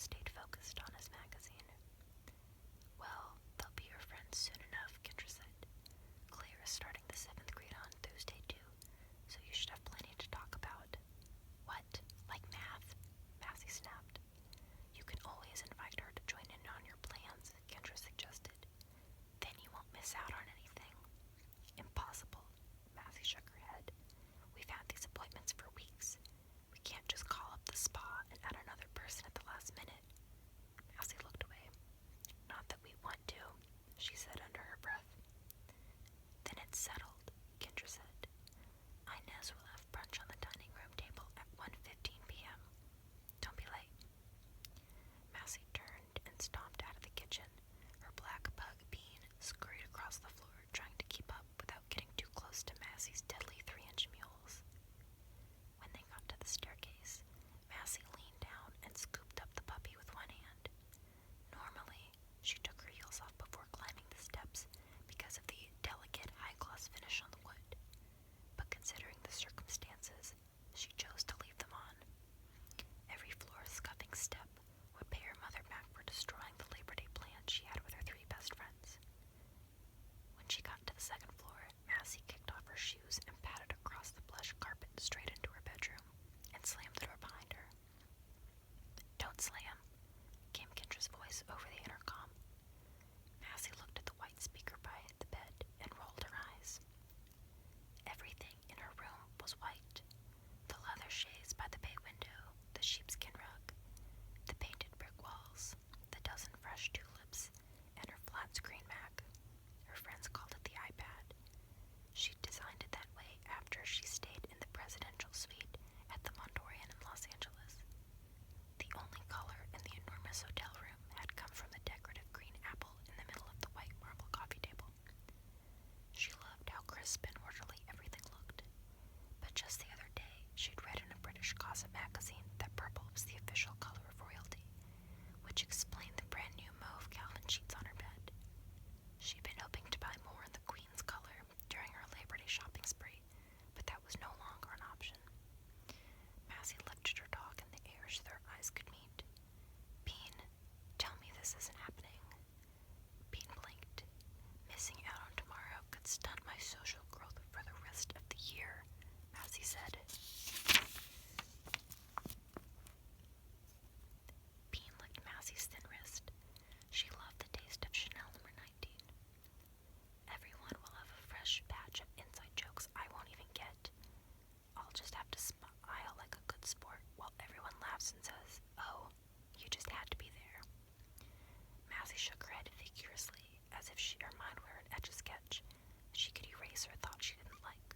stayed focused on his magazine. Well, they'll be your friends soon enough, Kendra said. Claire is starting the 7th grade on Thursday too, so you should have plenty to talk about. What? Like math? Massie snapped. You can always invite her to join in on your plans, Kendra suggested. Then you won't miss out on anything. Impossible. Massie shook her head. We've had these appointments for weeks. We can't just call up the spa and add another person at the last minute. Massie looked away. Not that we want to, she said under her breath. Then it's settled, Kendra said. Inez will have brunch on the dining room table at 1:15 p.m. Don't be late. Massie turned and stomped out of the kitchen. Her black pug Bean scurried across the floor, trying to keep up without getting too close to Massie's deadly 3-inch mules. When they got to the staircase, Massie leaned down and scooped up the puppy with one hand. Normally, she took her heels off before climbing the steps because of the delicate high-gloss finish on the wood. But considering the circumstances, she chose to leave them on. Every floor-scuffing step would pay her mother back for destroying the Labor Day plans she had with her 3 best friends. When she got to the 2nd floor, Massie kicked off her shoes and padded across the plush carpet straight into her bedroom and slammed the door behind her. Don't slam, came Kendra's voice over the intercom. Massie looked at the white speaker by the bed and rolled her eyes. Everything in her room was white. The leather shades by the bay window, the sheepskin rug, the painted brick walls, the dozen fresh tulips, and her flat screen Mac. Her friends called it the iPad. She designed it that way after she stayed in the presidential suite at the Mondorian in Los Angeles. The only color in the enormous hotel room had come from the decorative green apple in the middle of the white marble coffee table. She loved how crisp and orderly everything looked. But just the other day, she'd read in a British gossip magazine that purple was the official color of royalty, which explained the brand new mauve Calvin sheets on her bed. She'd been hoping to buy more in the Queen's color during her Labor Day shopping spree, but that was no longer an option. Massie lifted her dog in the air so their eyes could meet. Bean, tell me this isn't happening. Bean blinked. Missing out on tomorrow could stunt my social growth for the rest of the year, Massie said. Bean licked Massie's thin wrist. She loved the taste of Chanel No. 19. Everyone will have a fresh batch of inside jokes I won't even get. I'll just have to smile like a good sport while everyone laughs and says, "Oh, you just had to be there." Massie shook her head vigorously, as if her mind were an etch-a-sketch she could erase her thoughts she didn't like.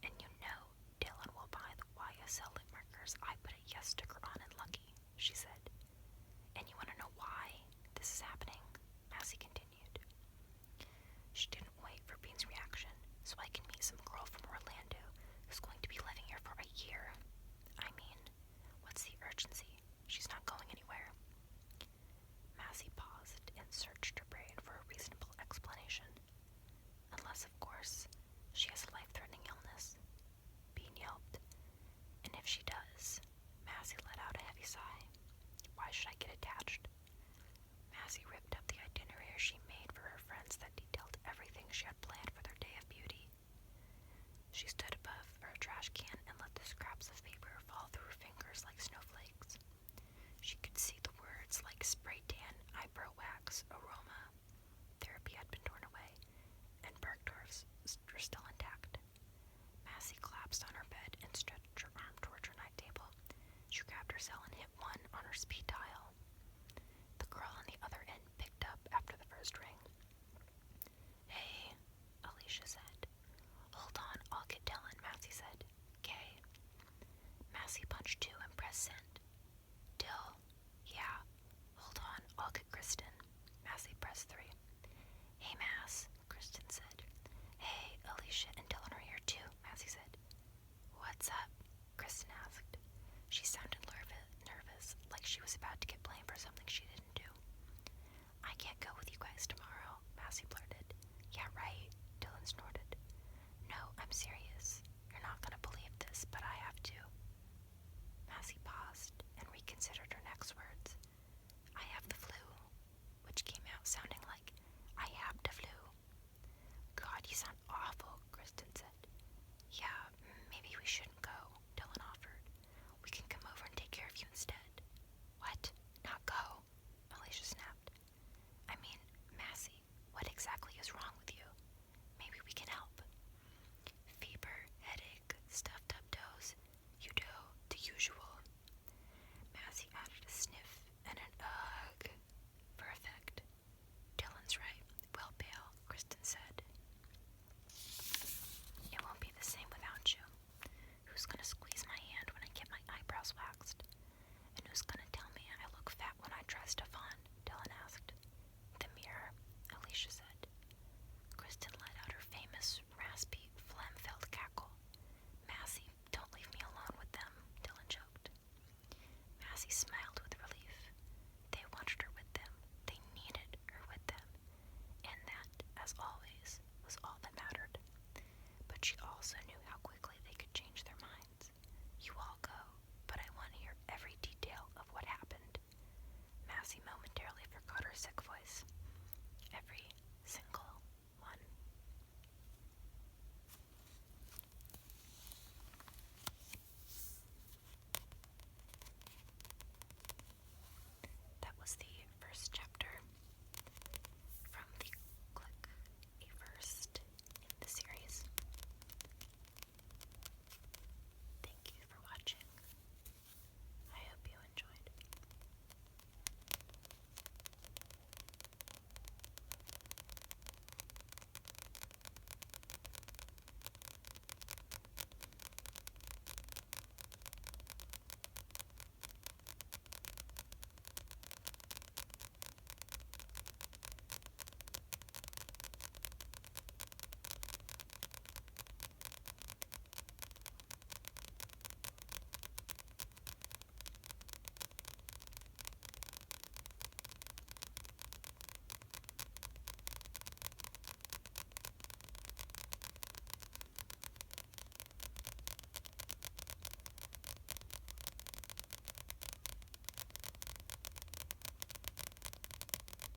And you know Dylan will buy the YSL lip markers I put a yes sticker on in Lucky, she said. And you want to know why this is happening? Massie continued. She didn't wait for Bean's reaction, so I can meet some girl from Orlando who's going to be living here for a year. I mean, what's the urgency? She's not going anywhere. Massie paused and searched her brain for a reasonable explanation. Unless, of course, she has a life-threatening illness. Bean yelped. And if she does, Massie let out a heavy sigh. Why should I get attached? Massie ripped up the itinerary she made for her friends that detailed everything she had planned for their day of beauty. She stood above her trash can and let the scraps of paper fall through her fingers like snowflakes. She could see the words like spray tan, eyebrow wax, aroma. Therapy had been torn away, and Bergdorf's were still intact. Massie collapsed on her bed and stretched her arm towards her night table. She grabbed her cell and hit 1 on her speed dial. The girl on the other end picked up after the first ring. Hey, Alicia said. Hold on, I'll get Dylan, Massie said. Okay. Massie punched